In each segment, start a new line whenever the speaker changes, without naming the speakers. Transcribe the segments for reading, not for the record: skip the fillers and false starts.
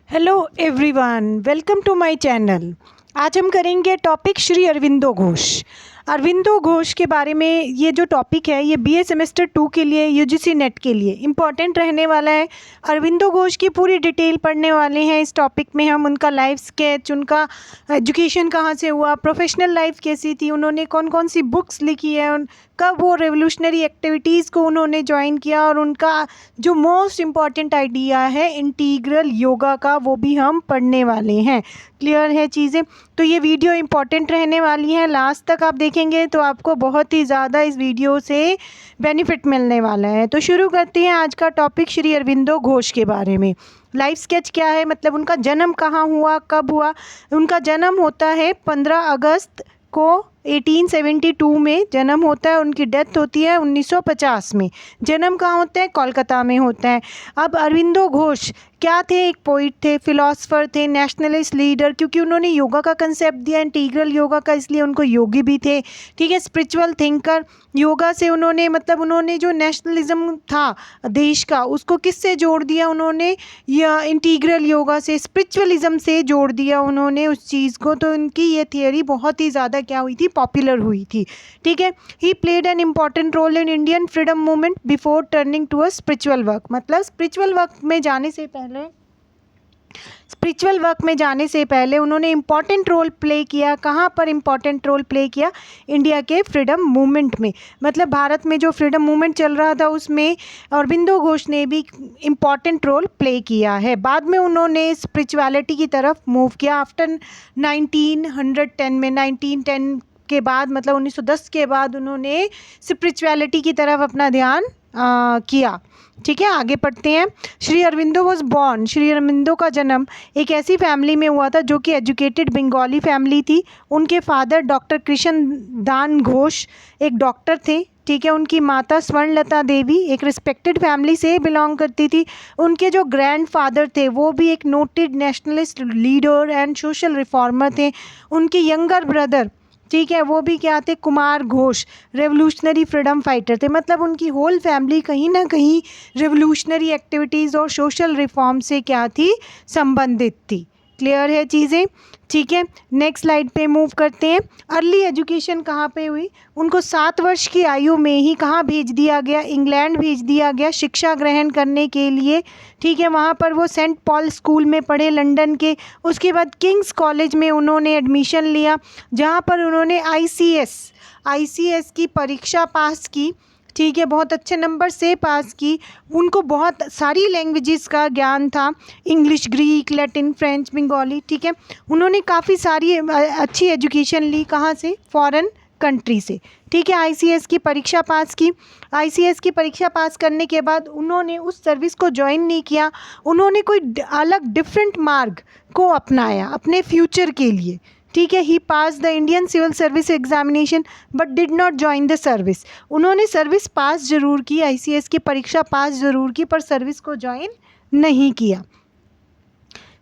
Hello everyone, welcome to my channel. आज हम करेंगे टॉपिक श्री अरविंदो घोष। अरविंदो घोष के बारे में ये जो टॉपिक है ये बीए सेमेस्टर 2 के लिए यूजीसी नेट के लिए इम्पॉर्टेंट रहने वाला है। अरविंदो घोष की पूरी डिटेल पढ़ने वाले हैं इस टॉपिक में हम। उनका लाइफ स्केच, उनका एजुकेशन कहाँ से हुआ, प्रोफेशनल लाइफ कैसी थी, उन्होंने कौन कौन सी बुक्स लिखी है, कब वो रेवोल्यूशनरी एक्टिविटीज़ को उन्होंने ज्वाइन किया, और उनका जो मोस्ट इम्पॉर्टेंट आइडिया है इंटीग्रल योगा का वो भी हम पढ़ने वाले हैं। क्लियर है चीज़ें? तो ये वीडियो इम्पॉर्टेंट रहने वाली है, लास्ट तक आप देखेंगे तो आपको बहुत ही ज़्यादा इस वीडियो से बेनिफिट मिलने वाला है। तो शुरू करते हैं आज का टॉपिक श्री अरविंदो घोष के बारे में। लाइफ स्केच क्या है, मतलब उनका जन्म कहाँ हुआ, कब हुआ। उनका जन्म होता है 15 अगस्त को 1872 में जन्म होता है। उनकी डेथ होती है 1950 में। जन्म कहाँ होता है? कोलकाता में होता है। अब अरविंदो घोष क्या थे? एक पोइट थे, फिलोसफर थे, नेशनलिस्ट लीडर, क्योंकि उन्होंने योगा का कंसेप्ट दिया इंटीग्रल योगा का, इसलिए उनको योगी भी थे। ठीक है, स्पिरिचुअल थिंकर। योगा से उन्होंने जो नेशनलिज्म था देश का उसको किससे जोड़ दिया उन्होंने? या इंटीग्रल योगा से, स्पिरिचुअलिज्म से जोड़ दिया उन्होंने उस चीज़ को। तो उनकी ये थियोरी बहुत ही ज़्यादा क्या हुई थी? पॉपुलर हुई थी। ठीक है, he played an important role in Indian freedom movement before turning to a spiritual work. मतलब स्पिरिचुअल वर्क में जाने से पहले उन्होंने इम्पॉर्टेंट रोल प्ले किया। कहाँ पर इम्पॉर्टेंट रोल प्ले किया? इंडिया के फ्रीडम मूवमेंट में। मतलब भारत में जो फ्रीडम मूवमेंट चल रहा था उसमें अरविंदो घोष ने भी इम्पॉर्टेंट रोल प्ले किया है। बाद में उन्होंने स्पिरिचुअलिटी की तरफ मूव किया आफ्टर 1910 में। 1910 के बाद, मतलब 1910 के बाद उन्होंने स्पिरिचुअलिटी की तरफ अपना ध्यान किया। ठीक है, आगे पढ़ते हैं। Shri Aurobindo was born. श्री अरविंदो का जन्म एक ऐसी फैमिली में हुआ था जो कि एजुकेटेड बंगाली फैमिली थी। उनके फादर डॉक्टर कृष्ण दान घोष एक डॉक्टर थे। ठीक है, उनकी माता स्वर्णलता देवी एक रिस्पेक्टेड फैमिली से बिलोंग करती थी। उनके जो ग्रैंड फादर थे वो भी एक noted nationalist leader and social reformer थे। उनके यंगर ब्रदर, ठीक है, वो भी क्या थे? Kumar Ghosh revolutionary freedom fighter थे। मतलब उनकी होल फैमिली कहीं ना कहीं रेवोल्यूशनरी एक्टिविटीज़ और सोशल रिफॉर्म से क्या थी? संबंधित थी। क्लियर है चीज़ें? ठीक है, नेक्स्ट स्लाइड पे मूव करते हैं। अर्ली एजुकेशन कहाँ पे हुई? उनको 7 वर्ष की आयु में ही कहाँ भेज दिया गया? इंग्लैंड भेज दिया गया शिक्षा ग्रहण करने के लिए। ठीक है, वहाँ पर वो सेंट पॉल स्कूल में पढ़े लंदन के। उसके बाद किंग्स कॉलेज में उन्होंने एडमिशन लिया, जहाँ पर उन्होंने आईसीएस की परीक्षा पास की। ठीक है, बहुत अच्छे नंबर से पास की। उनको बहुत सारी लैंग्वेजेस का ज्ञान था, English, Greek, Latin, French, Bengali. ठीक है, उन्होंने काफ़ी सारी अच्छी एजुकेशन ली। कहाँ से? फॉरेन कंट्री से। ठीक है, आईसीएस की परीक्षा पास की। आईसीएस की परीक्षा पास करने के बाद उन्होंने उस सर्विस को ज्वाइन नहीं किया, उन्होंने कोई अलग डिफरेंट मार्ग को अपनाया अपने फ्यूचर के लिए। ठीक है, he pass the Indian civil service examination but did not join the service. उन्होंने सर्विस पास ज़रूर की, आईसीएस की परीक्षा पास ज़रूर की, पर सर्विस को ज्वाइन नहीं किया।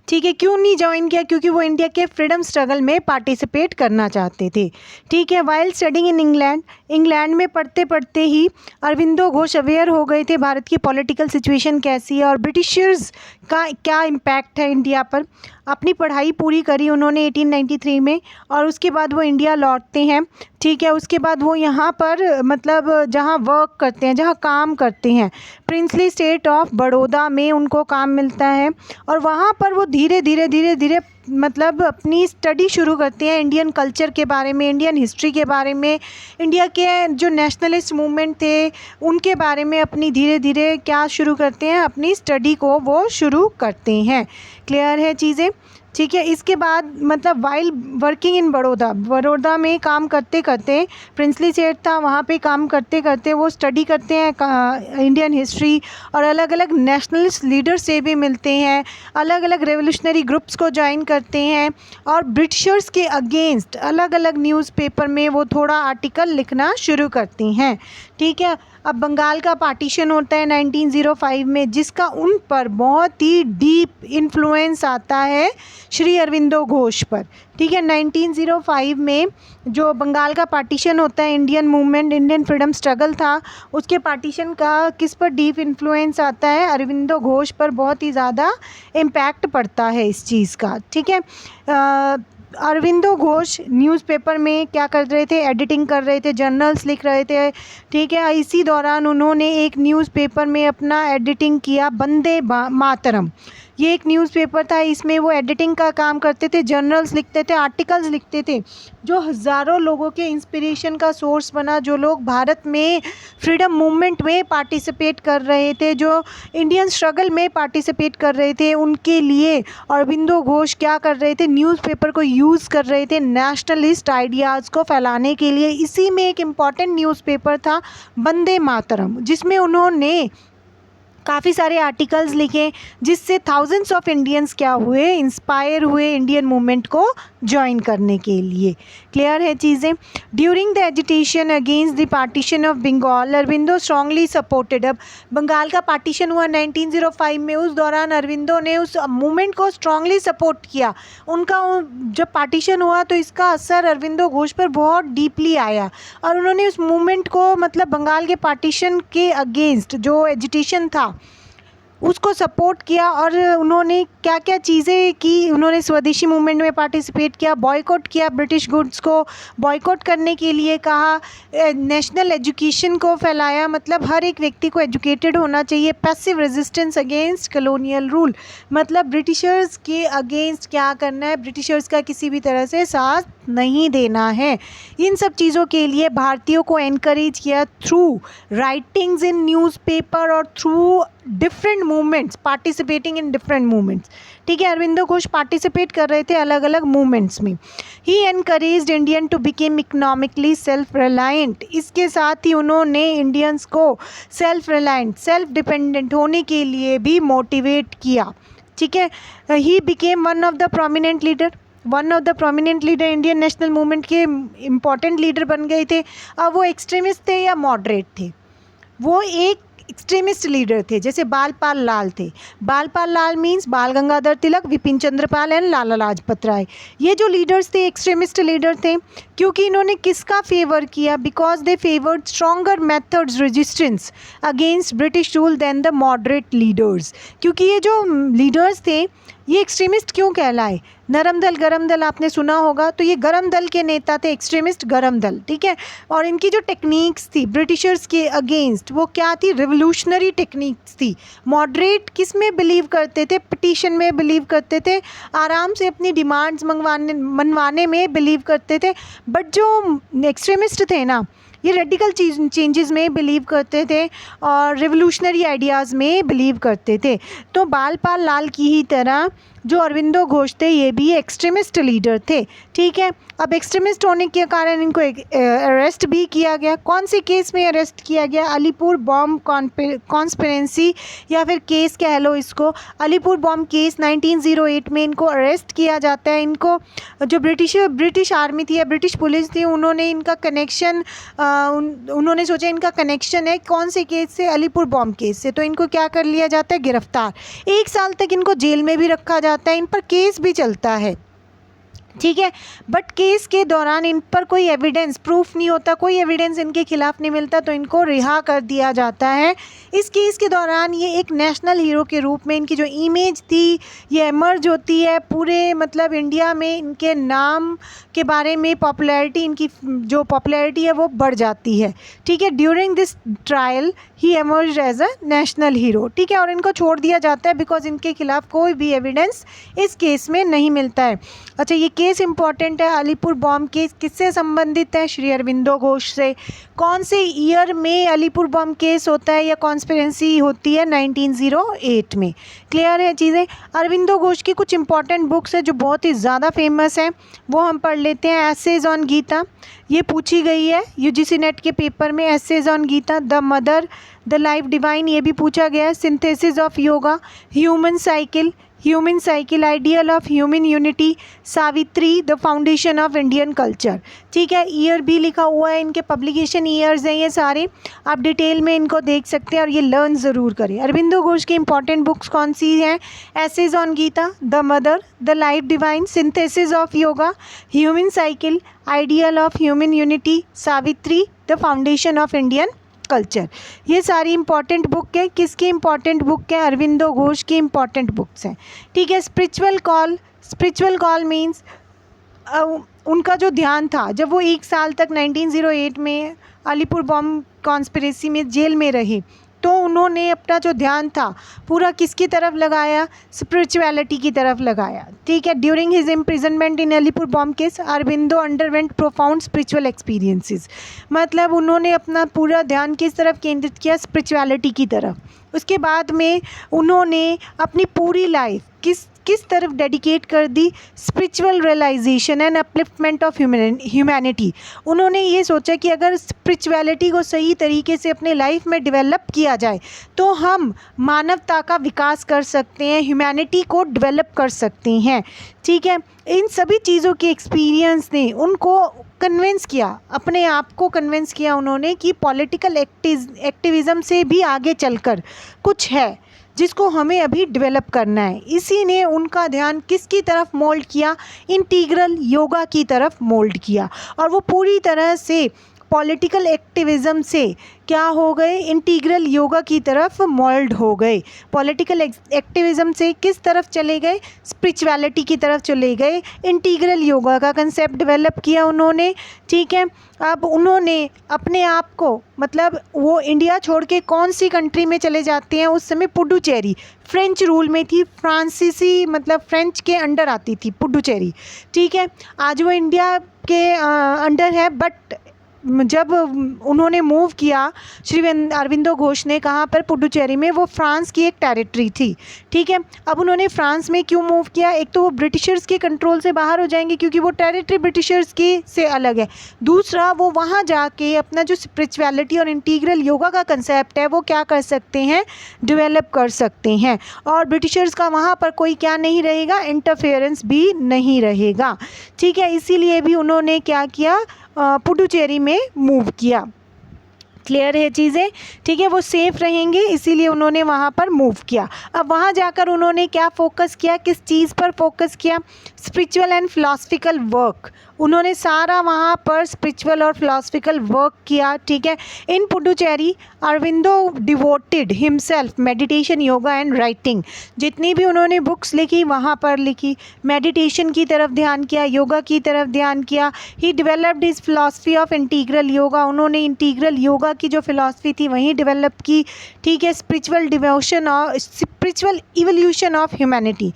ठीक है, क्यों नहीं ज्वाइन किया? क्योंकि वो इंडिया के फ्रीडम स्ट्रगल में पार्टिसिपेट करना चाहते थे। ठीक है, वाइल स्टडिंग इन इंग्लैंड में पढ़ते पढ़ते ही अरविंदो घोष अवेयर हो गए थे भारत की पॉलिटिकल सिचुएशन कैसी है और ब्रिटिशर्स का क्या इम्पैक्ट है इंडिया पर। अपनी पढ़ाई पूरी करी उन्होंने 1893 में, और उसके बाद वो इंडिया लौटते हैं। ठीक है, उसके बाद वो यहाँ पर मतलब जहाँ वर्क करते हैं, जहाँ काम करते हैं, प्रिंसली स्टेट ऑफ बड़ौदा में उनको काम मिलता है। और वहाँ पर वो धीरे धीरे मतलब अपनी स्टडी शुरू करते हैं इंडियन कल्चर के बारे में, इंडियन हिस्ट्री के बारे में, इंडिया के जो नेशनलिस्ट मूवमेंट थे उनके बारे में अपनी धीरे धीरे क्या शुरू करते हैं? अपनी स्टडी को वो शुरू करते हैं। क्लियर है चीज़ें? ठीक है, इसके बाद मतलब वाइल वर्किंग इन बड़ौदा में काम करते करते, प्रिंसली स्टेट था, वहाँ पे काम करते करते वो स्टडी करते हैं इंडियन हिस्ट्री, और अलग अलग नेशनलिस्ट लीडर से भी मिलते हैं, अलग अलग रेवोल्यूशनरी ग्रुप्स को ज्वाइन करते हैं, और ब्रिटिशर्स के अगेंस्ट अलग अलग न्यूज़पेपर में वो थोड़ा आर्टिकल लिखना शुरू करते हैं। ठीक है, अब बंगाल का पार्टीशन होता है 1905 में, जिसका उन पर बहुत ही डीप इन्फ्लुएंस आता है श्री अरविंदो घोष पर। ठीक है, 1905 में जो बंगाल का पार्टीशन होता है, Indian movement, Indian freedom struggle था, उसके पार्टीशन का किस पर डीप इन्फ्लुएंस आता है? अरविंदो घोष पर बहुत ही ज़्यादा इम्पैक्ट पड़ता है इस चीज़ का। ठीक है, अरविंदो घोष न्यूज़पेपर में क्या कर रहे थे? एडिटिंग कर रहे थे, जर्नल्स लिख रहे थे। ठीक है, इसी दौरान उन्होंने एक न्यूज़पेपर में अपना एडिटिंग किया, वंदे मातरम। ये एक न्यूज़पेपर था, इसमें वो एडिटिंग का काम करते थे, जर्नल्स लिखते थे, आर्टिकल्स लिखते थे, जो हज़ारों लोगों के इंस्पिरेशन का सोर्स बना। जो लोग भारत में फ्रीडम मूवमेंट में पार्टिसिपेट कर रहे थे, जो इंडियन स्ट्रगल में पार्टिसिपेट कर रहे थे, उनके लिए अरविंदो घोष क्या कर रहे थे? न्यूज़पेपर को यूज़ कर रहे थे नेशनलिस्ट आइडियाज़ को फैलाने के लिए। इसी में एक इम्पॉर्टेंट न्यूज़पेपर था वंदे मातरम, जिसमें उन्होंने काफ़ी सारे आर्टिकल्स लिखे, जिससे थाउजेंड्स ऑफ इंडियंस क्या हुए? इंस्पायर हुए इंडियन मूवमेंट को ज्वाइन करने के लिए। क्लियर है चीज़ें? During the agitation against the partition of Bengal, Aurobindo strongly supported. अब बंगाल का पार्टीशन हुआ 1905 में, उस दौरान अरविंदो ने उस मूवमेंट को स्ट्रांगली सपोर्ट किया। उनका जब पार्टीशन हुआ तो इसका असर अरविंदो घोष पर बहुत डीपली आया, और उन्होंने उस मूवमेंट को, मतलब बंगाल के पार्टीशन के अगेंस्ट जो एजिटेशन था, उसको सपोर्ट किया। और उन्होंने क्या क्या चीज़ें की? उन्होंने स्वदेशी मूवमेंट में पार्टिसिपेट किया, बॉयकॉट किया, ब्रिटिश गुड्स को बॉयकॉट करने के लिए कहा, नेशनल एजुकेशन को फैलाया, मतलब हर एक व्यक्ति को एजुकेटेड होना चाहिए। Passive resistance against colonial rule, मतलब ब्रिटिशर्स के अगेंस्ट क्या करना है? ब्रिटिशर्स का किसी भी तरह से साथ नहीं देना है। इन सब चीज़ों के लिए भारतीयों को एनकरेज किया थ्रू राइटिंग्स इन न्यूज़पेपर और through different movements, participating in different movements. ठीक है, अरविंदो घोष पार्टिसिपेट कर रहे थे अलग अलग मूवमेंट्स में। He encouraged Indian to became economically self reliant. इसके साथ ही उन्होंने इंडियंस को सेल्फ रिलायंट, सेल्फ डिपेंडेंट होने के लिए भी मोटिवेट किया। ठीक है, he became one of the prominent leader Indian national movement के इम्पॉर्टेंट लीडर बन गए थे। अब वो एक्सट्रीमिस्ट थे या मॉडरेट थे? वो एक एक्सट्रीमिस्ट लीडर थे, जैसे बालपाल लाल थे। बालपाल लाल मीन्स बाल गंगाधर तिलक, विपिन चंद्र पाल एंड लाला लाजपत राय। ये जो लीडर्स थे एक्सट्रीमिस्ट लीडर थे, क्योंकि इन्होंने किसका फेवर किया? Because they favoured stronger methods resistance against British rule than the moderate leaders. क्योंकि ये जो लीडर्स थे ये एक्सट्रीमिस्ट क्यों कहलाए? नरम दल गरम दल आपने सुना होगा, तो ये गरम दल के नेता थे, एक्सट्रीमिस्ट गरम दल। ठीक है, और इनकी जो टेक्निक्स थी ब्रिटिशर्स के अगेंस्ट, वो क्या थी? रिवोल्यूशनरी टेक्निक्स थी। मॉडरेट किस में बिलीव करते थे? पिटीशन में बिलीव करते थे, आराम से अपनी डिमांड्स मनवाने में बिलीव करते थे। बट जो एक्सट्रीमिस्ट थे ना, ये रेडिकल चेंजेस में बिलीव करते थे और रिवोल्यूशनरी आइडियाज़ में बिलीव करते थे। तो बालपाल लाल की ही तरह जो अरविंदो घोष थे, ये भी एक्सट्रीमिस्ट लीडर थे। ठीक है, अब एक्सट्रीमिस्ट होने के कारण इनको अरेस्ट भी किया गया। कौन से केस में अरेस्ट किया गया? अलीपुर बॉम्ब कॉन्स्पिरेंसी, या फिर केस कह लो इसको, अलीपुर बॉम्ब केस 1908 में इनको अरेस्ट किया जाता है। इनको जो ब्रिटिश आर्मी थी या ब्रिटिश पुलिस थी, उन्होंने इनका कनेक्शन उन्होंने सोचा इनका कनेक्शन है कौन से केस से? अलीपुर बॉम्ब केस से। तो इनको क्या कर लिया जाता है? गिरफ्तार। 1 साल तक इनको जेल में भी रखा जाता है, इन पर केस भी चलता है। ठीक है, बट केस के दौरान इन पर कोई एविडेंस, प्रूफ नहीं होता, कोई एविडेंस इनके खिलाफ नहीं मिलता, तो इनको रिहा कर दिया जाता है। इस केस के दौरान ये एक नेशनल हीरो के रूप में इनकी जो इमेज थी ये एमर्ज होती है पूरे, मतलब इंडिया में इनके नाम के बारे में पॉपुलैरिटी, इनकी जो पॉपुलैरिटी है वो बढ़ जाती है। ठीक है, during this trial he emerge as a national hero. ठीक है, और इनको छोड़ दिया जाता है बिकॉज इनके खिलाफ कोई भी एविडेंस इस केस में नहीं मिलता है। अच्छा, ये केस इंपॉर्टेंट है। अलीपुर बॉम्ब केस किससे संबंधित है? श्री अरविंदो घोष से। कौन से ईयर में अलीपुर बॉम्ब केस होता है या कॉन्स्पिरेंसी होती है? 1908 में। क्लियर है चीज़ें? अरविंदो घोष की कुछ इंपॉर्टेंट बुक्स है जो बहुत ही ज़्यादा फेमस हैं, वो हम पढ़ लेते हैं। एसेज ऑन गीता, ये पूछी गई है यूजीसी नेट के पेपर में। Essays on Gita, the mother, the life divine, ये भी पूछा गया है। Synthesis of yoga, human cycle, human cycle, ideal of human unity, Savitri, the foundation of Indian culture. ठीक है, ईयर भी लिखा हुआ है, इनके पब्लिकेशन ईयर्स हैं ये सारे, आप डिटेल में इनको देख सकते हैं और ये लर्न ज़रूर करें। अरविंदो घोष की इंपॉर्टेंट बुक्स कौन सी हैं? Essays on Gita, the mother, the life divine, synthesis of yoga, human cycle, ideal of human unity, Savitri, the foundation of Indian culture. ये सारी इंपॉर्टेंट बुक है। किसकी इंपॉर्टेंट बुक है? अरविंदो घोष की इंपॉर्टेंट बुक्स हैं। ठीक है, spiritual call, spiritual call means उनका जो ध्यान था जब वो 1 साल तक 1908 में अलीपुर बॉम्ब कॉन्स्पिरेसी में जेल में रहे, तो उन्होंने अपना जो ध्यान था पूरा किसकी तरफ लगाया? स्पिरिचुअलिटी की तरफ लगाया। ठीक है, during his imprisonment in Alipore bomb case Aurobindo underwent profound spiritual experiences. मतलब उन्होंने अपना पूरा ध्यान किस तरफ केंद्रित किया? स्पिरिचुअलिटी की तरफ। उसके बाद में उन्होंने अपनी पूरी लाइफ किस तरफ डेडिकेट कर दी? Spiritual realisation and upliftment of humanity. उन्होंने ये सोचा कि अगर स्पिरिचुअलिटी को सही तरीके से अपने लाइफ में डेवलप किया जाए तो हम मानवता का विकास कर सकते हैं, ह्यूमैनिटी को डेवलप कर सकते हैं। ठीक है, इन सभी चीज़ों के एक्सपीरियंस ने उनको कन्विंस किया, अपने आप को कन्विंस किया उन्होंने कि पॉलिटिकल एक्टिविज़म से भी आगे चलकर कुछ है जिसको हमें अभी डेवलप करना है। इसी ने उनका ध्यान किसकी तरफ मोल्ड किया? इंटीग्रल योगा की तरफ मोल्ड किया, और वो पूरी तरह से पॉलिटिकल एक्टिविज़म से क्या हो गए? इंटीग्रल योगा की तरफ मोल्ड हो गए। पॉलिटिकल एक्टिविज़म से किस तरफ चले गए? स्पिरिचुअलिटी की तरफ चले गए। इंटीग्रल योगा का कंसेप्ट डेवलप किया उन्होंने। ठीक है, अब उन्होंने अपने आप को, मतलब वो इंडिया छोड़ के कौन सी कंट्री में चले जाते हैं? उस समय पुडुचेरी फ्रेंच रूल में थी, फ्रांसीसी मतलब फ्रेंच के अंडर आती थी पुडुचेरी। ठीक है, आज वो इंडिया के अंडर है, बट जब उन्होंने मूव किया श्री अरविंदो घोष ने, कहाँ पर? पुडुचेरी में। वो फ्रांस की एक टेरिटरी थी। ठीक है, अब उन्होंने फ्रांस में क्यों मूव किया? एक तो वो ब्रिटिशर्स के कंट्रोल से बाहर हो जाएंगे क्योंकि वो टेरिटरी ब्रिटिशर्स की से अलग है। दूसरा, वो वहाँ जाके अपना जो स्पिरिचुअलिटी और इंटीग्रल योगा का कंसेप्ट है वो क्या कर सकते हैं? डेवलप कर सकते हैं, और ब्रिटिशर्स का वहाँ पर कोई क्या नहीं रहेगा? इंटरफेरेंस भी नहीं रहेगा। ठीक है, इसीलिए भी उन्होंने क्या किया? पुडुचेरी में मूव किया। क्लियर है चीज़ें? ठीक है, वो सेफ़ रहेंगे इसीलिए उन्होंने वहाँ पर मूव किया। अब वहाँ जाकर उन्होंने क्या फोकस किया? किस चीज़ पर फोकस किया? Spiritual and philosophical work. उन्होंने सारा वहाँ पर स्पिरिचुअल और फिलॉसफिकल वर्क किया। ठीक है, in Puducherry Aurobindo devoted himself meditation, yoga and writing. जितनी भी उन्होंने बुक्स लिखी वहाँ पर लिखी, मेडिटेशन की तरफ ध्यान किया, योगा की तरफ ध्यान किया। He developed his philosophy of integral yoga. उन्होंने इंटीग्रल योगा की जो फिलॉसफी थी वहीं डेवलप की। ठीक है, स्पिरिचुअल डिवोशन और स्पिरिचुअल इवोल्यूशन ऑफ ह्यूमैनिटी।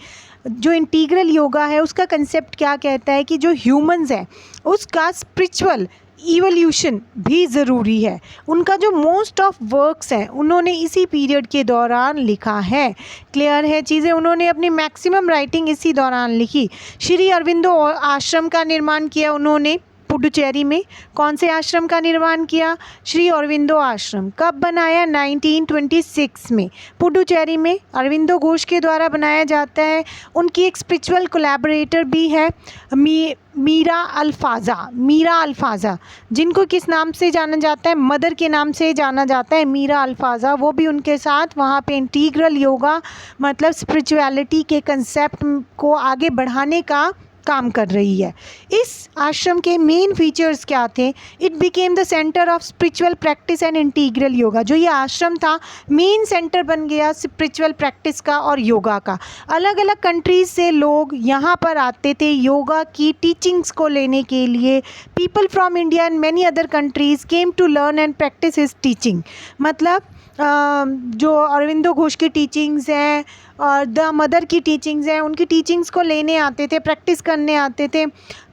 जो इंटीग्रल योगा है उसका कंसेप्ट क्या कहता है कि जो ह्यूमंस हैं उसका स्पिरिचुअल इवोल्यूशन भी ज़रूरी है। उनका जो मोस्ट ऑफ वर्क्स हैं उन्होंने इसी पीरियड के दौरान लिखा है। क्लियर है चीज़ें? उन्होंने अपनी मैक्सिमम राइटिंग इसी दौरान लिखी। श्री अरविंदो आश्रम का निर्माण किया उन्होंने पुडुचेरी में। कौन से आश्रम का निर्माण किया? श्री अरविंदो आश्रम। कब बनाया? 1926 में पुडुचेरी में अरविंदो घोष के द्वारा बनाया जाता है। उनकी एक स्पिरिचुअल कोलैबोरेटर भी है मीरा अल्फाज़ा, जिनको किस नाम से जाना जाता है? मदर के नाम से जाना जाता है, मीरा अल्फाज़ा। वो भी उनके साथ वहाँ पे इंटीग्रल योगा मतलब स्पिरिचुअलिटी के कंसेप्ट को आगे बढ़ाने का काम कर रही है। इस आश्रम के मेन फीचर्स क्या थे? It became the centre of spiritual practice and integral yoga. जो ये आश्रम था मेन सेंटर बन गया स्पिरिचुअल प्रैक्टिस का और योगा का। अलग अलग कंट्रीज से लोग यहाँ पर आते थे योगा की टीचिंग्स को लेने के लिए। People from India and many other countries came to learn and practice his teaching. मतलब जो अरविंदो घोष की टीचिंग्स हैं और द मदर की टीचिंग्स हैं, उनकी टीचिंग्स को लेने आते थे, प्रैक्टिस करने आते थे।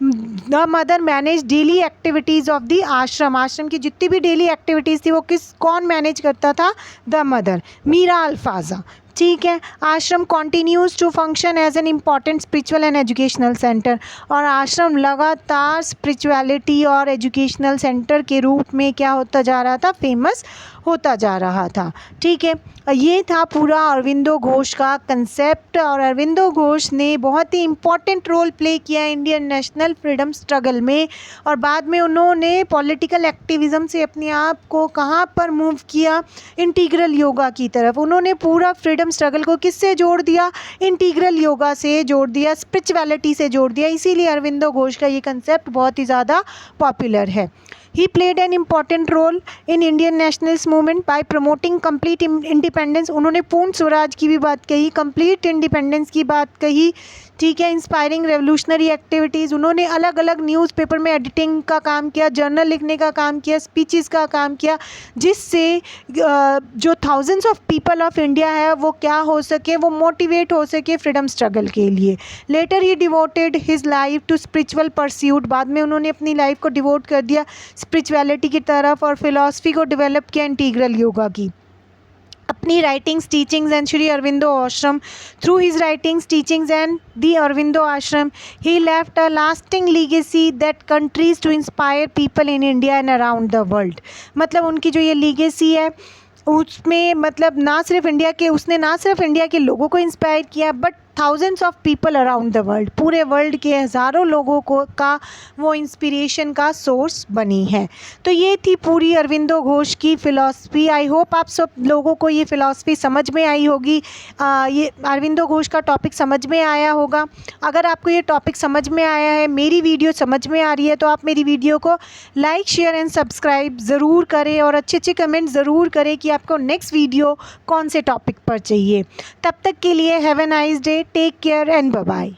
The mother manage daily activities of the आश्रम। आश्रम की जितनी भी डेली एक्टिविटीज़ थी वो कौन मैनेज करता था? The mother, Mirra Alfassa. ठीक है, ashram continues to function as an important spiritual and educational centre. और आश्रम लगातार स्पिरिचुअलिटी और एजुकेशनल सेंटर के रूप में क्या होता जा रहा था? फेमस होता जा रहा था। ठीक है, ये था पूरा अरविंदो घोष का कंसेप्ट। और अरविंदो घोष ने बहुत ही इम्पॉर्टेंट रोल प्ले किया इंडियन नेशनल फ्रीडम स्ट्रगल में। और बाद में उन्होंने पॉलिटिकल एक्टिविज़म से अपने आप को कहाँ पर मूव किया, इंटीग्रल योगा की तरफ। उन्होंने पूरा फ्रीडम स्ट्रगल को किससे जोड़ दिया, इंटीग्रल योगा से जोड़ दिया, स्पिरिचुअलिटी से जोड़ दिया। इसीलिए अरविंदो घोष का ये कंसेप्ट बहुत ही ज़्यादा पॉपुलर है। He played an important role in Indian nationalist movement by promoting complete independence। उन्होंने पूर्ण स्वराज की भी बात कही, complete independence की बात कही। ठीक है, इंस्पायरिंग रेवोल्यूशनरी एक्टिविटीज़, उन्होंने अलग अलग न्यूज़पेपर में एडिटिंग का काम किया, जर्नल लिखने का काम किया, स्पीचेस का काम किया, जिससे जो thousands of people of India है वो क्या हो सके, वो मोटिवेट हो सके फ्रीडम स्ट्रगल के लिए। Later he devoted his life to spiritual pursuit. बाद में उन्होंने अपनी लाइफ को डिवोट कर दिया स्पिरिचुअलिटी की तरफ और फिलॉसफी को डेवलप किया, इंटीग्रल योगा की। अपनी writings, teachings and Shri Aurobindo Ashram, through his writings, teachings and the Aurobindo Ashram he left a lasting legacy that continues to inspire people in India and around the world. मतलब उनकी जो ये लीगेसी है उसमें मतलब उसने ना सिर्फ इंडिया के लोगों को इंस्पायर किया but thousands of people around the world, पूरे वर्ल्ड के हज़ारों लोगों का वो इंस्पिरेशन का सोर्स बनी है। तो ये थी पूरी अरविंदो घोष की फ़िलॉसफ़ी। आई होप आप सब लोगों को ये फ़िलॉसफ़ी समझ में आई होगी, ये अरविंदो घोष का टॉपिक समझ में आया होगा। अगर आपको ये टॉपिक समझ में आया है, मेरी वीडियो समझ में आ रही है, तो आप मेरी वीडियो को लाइक, शेयर एंड सब्सक्राइब ज़रूर करें और अच्छे अच्छे कमेंट ज़रूर करें कि आपको नेक्स्ट वीडियो कौन से टॉपिक पर चाहिए। तब तक के लिए have a nice day, take care and bye bye.